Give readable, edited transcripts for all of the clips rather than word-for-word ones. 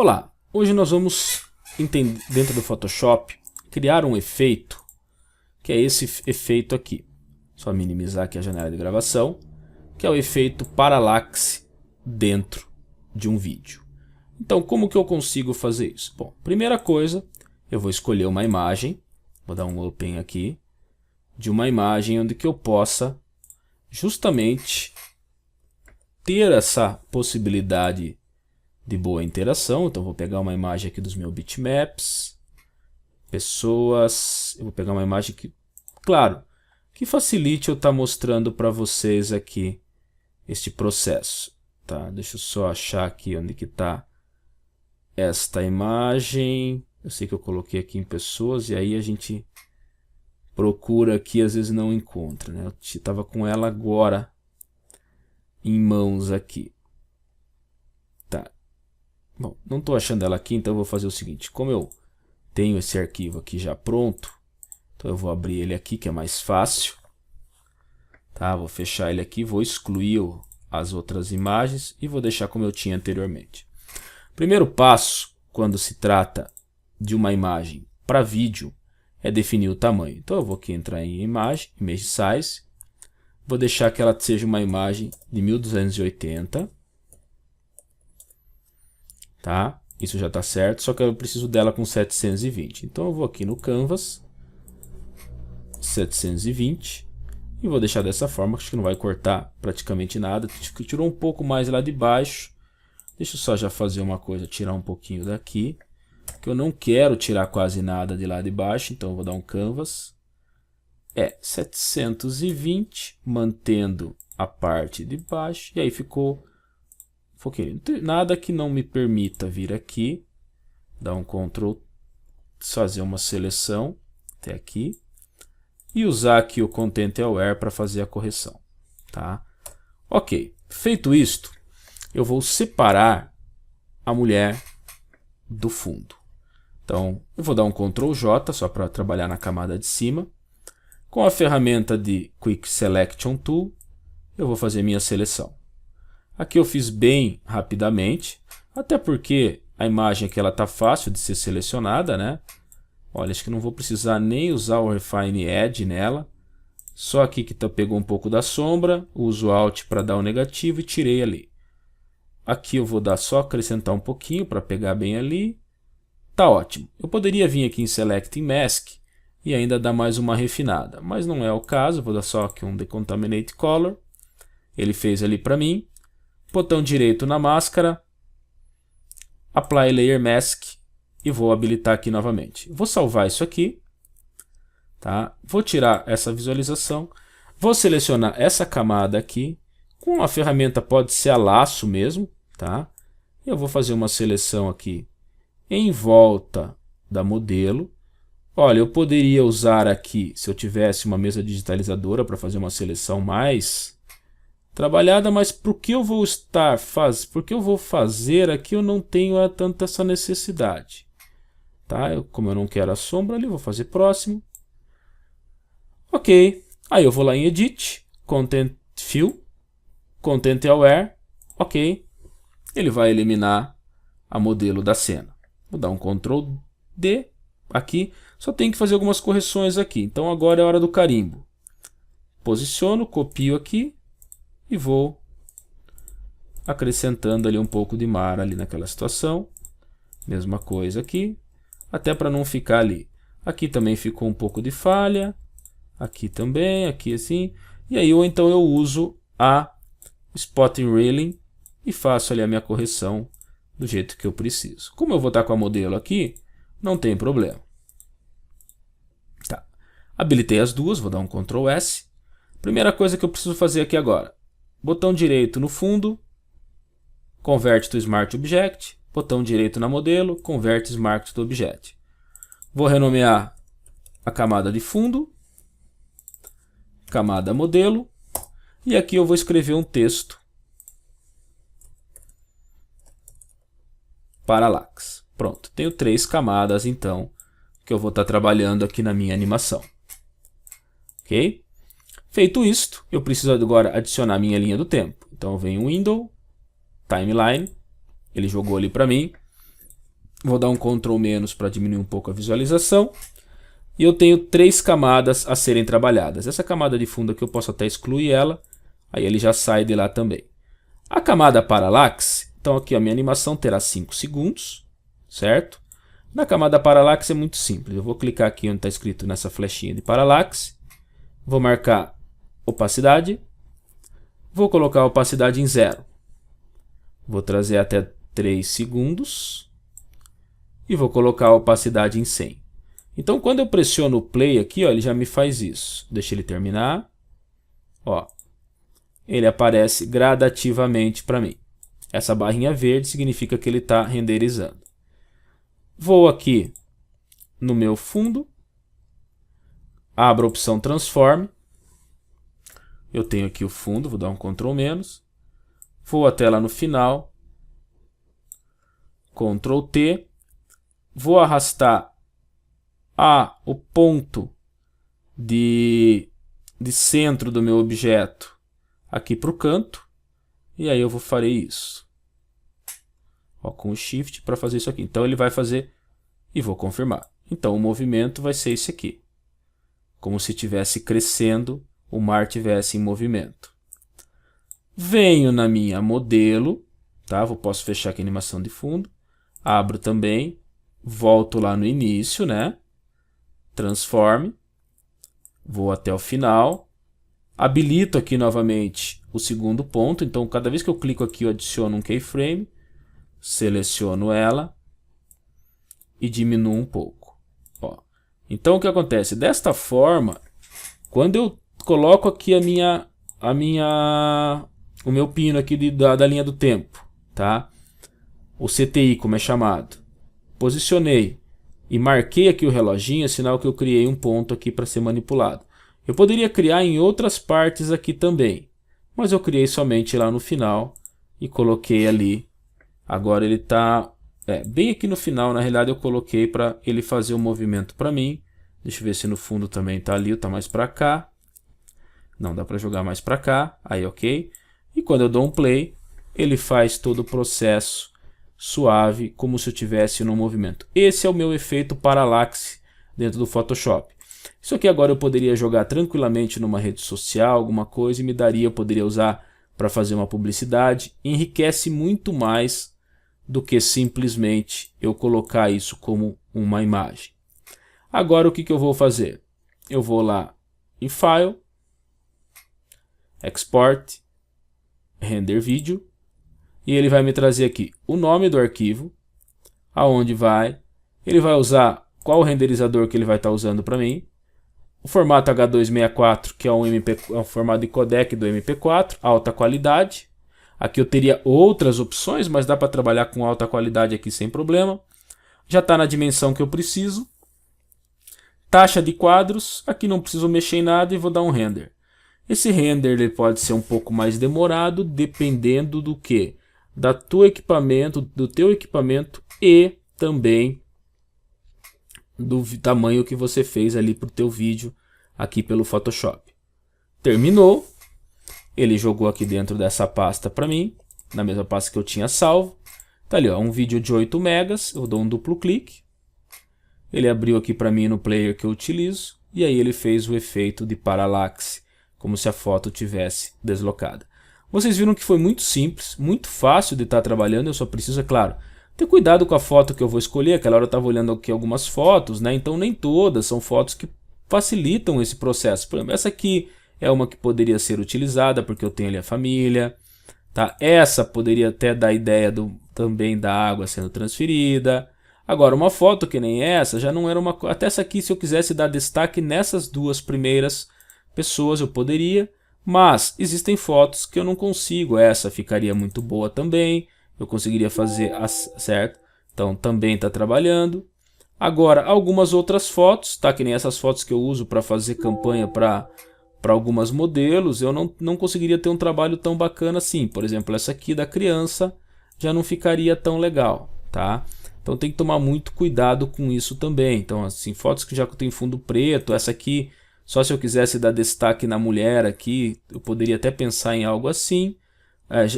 Olá, hoje nós vamos, dentro do Photoshop, criar um efeito, que é esse efeito aqui. Só minimizar aqui a janela de gravação, que é o efeito Parallax dentro de um vídeo. Então, como que eu consigo fazer isso? Bom, primeira coisa, eu vou escolher uma imagem, vou dar um open aqui, de uma imagem onde que eu possa justamente ter essa possibilidade de boa interação. Então vou pegar uma imagem aqui dos meus bitmaps, pessoas, eu vou pegar uma imagem que, claro, que facilite eu estar mostrando para vocês aqui este processo. Tá? Deixa eu só achar aqui onde que está esta imagem. Eu sei que eu coloquei aqui em pessoas e aí a gente procura aqui, às vezes não encontra, né? Eu estava com ela agora em mãos aqui. Tá. Bom, não estou achando ela aqui, então eu vou fazer o seguinte. Como eu tenho esse arquivo aqui já pronto, então eu vou abrir ele aqui, que é mais fácil. Tá? Vou fechar ele aqui, vou excluir as outras imagens e vou deixar como eu tinha anteriormente. Primeiro passo, quando se trata de uma imagem para vídeo, é definir o tamanho. Então eu vou aqui entrar em imagem, image size, vou deixar que ela seja uma imagem de 1280. Tá? Isso já está certo, só que eu preciso dela com 720. Então eu vou aqui no Canvas, 720, e vou deixar dessa forma, acho que não vai cortar praticamente nada. Tirou um pouco mais lá de baixo. Deixa eu só já fazer uma coisa, tirar um pouquinho daqui, que eu não quero tirar quase nada de lá de baixo, então eu vou dar um Canvas. 720, mantendo a parte de baixo, e aí ficou... Foquei. Nada que não me permita vir aqui, dar um Ctrl, fazer uma seleção até aqui e usar aqui o Content Aware para fazer a correção. Tá? Ok, feito isto, eu vou separar a mulher do fundo. Então, eu vou dar um Ctrl J só para trabalhar na camada de cima. Com a ferramenta de Quick Selection Tool, eu vou fazer minha seleção. Aqui eu fiz bem rapidamente, até porque a imagem aqui está fácil de ser selecionada, né? Olha, acho que não vou precisar nem usar o Refine Edge nela. Só aqui que pegou um pouco da sombra, uso Alt para dar o negativo e tirei ali. Aqui eu vou dar só acrescentar um pouquinho para pegar bem ali. Tá ótimo. Eu poderia vir aqui em Select Mask e ainda dar mais uma refinada, mas não é o caso. Vou dar só aqui um Decontaminate Color. Ele fez ali para mim. Botão direito na máscara, Apply Layer Mask e vou habilitar aqui novamente. Vou salvar isso aqui, tá? Vou tirar essa visualização, vou selecionar essa camada aqui, com a ferramenta pode ser a laço mesmo, tá? Eu vou fazer uma seleção aqui em volta da modelo. Olha, eu poderia usar aqui, se eu tivesse uma mesa digitalizadora para fazer uma seleção mais trabalhada, mas por que eu vou fazer aqui eu não tenho tanta essa necessidade, tá? Como eu não quero a sombra ali, vou fazer próximo. Ok, aí eu vou lá em Edit, Content Fill, Content Aware, ok. Ele vai eliminar a modelo da cena. Vou dar um Ctrl D aqui, só tenho que fazer algumas correções aqui. Então agora é a hora do carimbo. Posiciono, copio aqui e vou acrescentando ali um pouco de mar ali naquela situação. Mesma coisa aqui, até para não ficar ali. Aqui também ficou um pouco de falha, aqui também, aqui assim. E aí então eu uso a Spotting Railing e faço ali a minha correção do jeito que eu preciso. Como eu vou estar com a modelo aqui, não tem problema. Tá. Habilitei as duas, vou dar um Ctrl S. Primeira coisa que eu preciso fazer aqui agora. Botão direito no fundo, Convert to Smart Object. Botão direito na modelo, Convert Smart to Object. Vou renomear a camada de fundo, camada modelo, e aqui eu vou escrever um texto. Parallax. Pronto, tenho 3 camadas então, que eu vou estar trabalhando aqui na minha animação. Ok? Feito isto, eu preciso agora adicionar minha linha do tempo. Então eu venho Window, Timeline, ele jogou ali para mim. Vou dar um Ctrl- para diminuir um pouco a visualização. E eu tenho 3 camadas a serem trabalhadas. Essa camada de fundo aqui eu posso até excluir ela. Aí ele já sai de lá também. A camada Parallax, então aqui a minha animação terá 5 segundos, certo? Na camada Parallax é muito simples. Eu vou clicar aqui onde está escrito nessa flechinha de Parallax. Vou marcar opacidade. Vou colocar a opacidade em 0. Vou trazer até 3 segundos. E vou colocar a opacidade em 100. Então quando eu pressiono o play aqui, ó, ele já me faz isso. Deixa ele terminar. Ó, ele aparece gradativamente para mim. Essa barrinha verde significa que ele está renderizando. Vou aqui no meu fundo. Abro a opção Transform. Eu tenho aqui o fundo, vou dar um Ctrl-. Vou até lá no final. Ctrl-T. Vou arrastar o ponto de centro do meu objeto aqui para o canto. E aí eu farei isso. Ó, com o Shift para fazer isso aqui. Então ele vai fazer e vou confirmar. Então o movimento vai ser esse aqui. Como se estivesse crescendo, o mar estivesse em movimento. Venho na minha modelo, tá? Posso fechar aqui a animação de fundo. Abro também. Volto lá no início, né? Transform. Vou até o final. Habilito aqui novamente o segundo ponto. Então, cada vez que eu clico aqui, eu adiciono um keyframe. Seleciono ela. E diminuo um pouco. Ó. Então, o que acontece? Desta forma, quando eu coloco aqui o meu pino aqui da linha do tempo, tá? O CTI, como é chamado. Posicionei e marquei aqui o reloginho, é sinal que eu criei um ponto aqui para ser manipulado. Eu poderia criar em outras partes aqui também, mas eu criei somente lá no final e coloquei ali. Agora ele está bem aqui no final, na realidade eu coloquei para ele fazer o movimento para mim. Deixa eu ver se no fundo também está ali, está mais para cá. Não, dá para jogar mais para cá, aí ok. E quando eu dou um play, ele faz todo o processo suave, como se eu estivesse no movimento. Esse é o meu efeito Parallax dentro do Photoshop. Isso aqui agora eu poderia jogar tranquilamente numa rede social, alguma coisa, e eu poderia usar para fazer uma publicidade. Enriquece muito mais do que simplesmente eu colocar isso como uma imagem. Agora o que eu vou fazer? Eu vou lá em File, Export, Render Video. E ele vai me trazer aqui o nome do arquivo, aonde vai. Ele vai usar qual renderizador que ele vai estar usando para mim. O formato H264, que é um formato de codec do MP4, alta qualidade. Aqui eu teria outras opções, mas dá para trabalhar com alta qualidade aqui sem problema. Já está na dimensão que eu preciso. Taxa de quadros, aqui não preciso mexer em nada e vou dar um render. Esse render ele pode ser um pouco mais demorado, dependendo do que? Do teu equipamento e também do tamanho que você fez ali para o teu vídeo aqui pelo Photoshop. Terminou, ele jogou aqui dentro dessa pasta para mim, na mesma pasta que eu tinha salvo. Tá ali, ó, um vídeo de 8 megas, eu dou um duplo clique. Ele abriu aqui para mim no player que eu utilizo e aí ele fez o efeito de parallaxe, como se a foto tivesse deslocada. Vocês viram que foi muito simples, muito fácil de estar trabalhando. Eu só preciso, é claro, ter cuidado com a foto que eu vou escolher. Aquela hora eu estava olhando aqui algumas fotos, né? Então nem todas são fotos que facilitam esse processo. Por exemplo, essa aqui é uma que poderia ser utilizada porque eu tenho ali a família. Tá? Essa poderia até dar ideia também da água sendo transferida. Agora, uma foto que nem essa já não era uma... Até essa aqui, se eu quisesse dar destaque nessas duas primeiras pessoas, eu poderia. Mas existem fotos que eu não consigo. Essa ficaria muito boa também. Eu conseguiria fazer certo. Então também está trabalhando. Agora algumas outras fotos, tá? Que nem essas fotos que eu uso para fazer campanha para algumas modelos. Eu não conseguiria ter um trabalho tão bacana assim. Por exemplo, essa aqui da criança já não ficaria tão legal, tá? Então tem que tomar muito cuidado com isso também. Então assim, fotos que já tem fundo preto. Essa aqui... Só se eu quisesse dar destaque na mulher aqui, eu poderia até pensar em algo assim,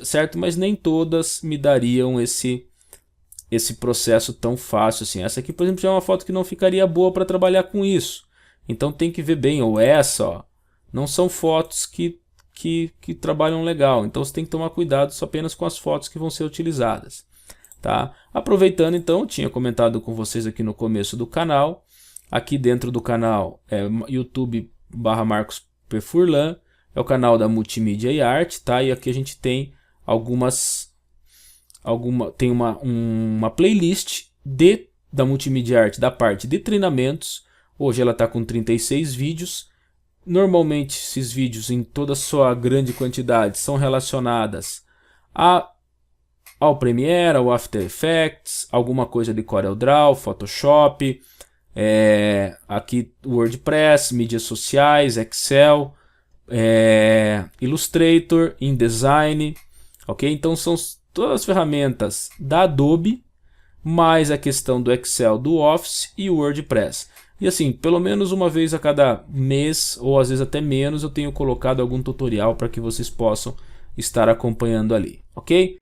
certo? Mas nem todas me dariam esse processo tão fácil assim. Essa aqui, por exemplo, já é uma foto que não ficaria boa para trabalhar com isso. Então tem que ver bem, ou essa, ó, não são fotos que trabalham legal. Então você tem que tomar cuidado só apenas com as fotos que vão ser utilizadas. Tá? Aproveitando então, tinha comentado com vocês aqui no começo do canal. Aqui dentro do canal é YouTube/Marcos P. Furlan, é o canal da Multimídia e Arte, tá? E aqui a gente tem tem uma playlist da Multimídia e Arte da parte de treinamentos. Hoje ela está com 36 vídeos. Normalmente esses vídeos, em toda a sua grande quantidade, são relacionadas ao Premiere, ao After Effects, alguma coisa de CorelDRAW, Photoshop, aqui WordPress, mídias sociais, Excel, Illustrator, InDesign, ok? Então são todas as ferramentas da Adobe, mais a questão do Excel, do Office e o WordPress. E assim, pelo menos uma vez a cada mês, ou às vezes até menos, eu tenho colocado algum tutorial para que vocês possam estar acompanhando ali, ok?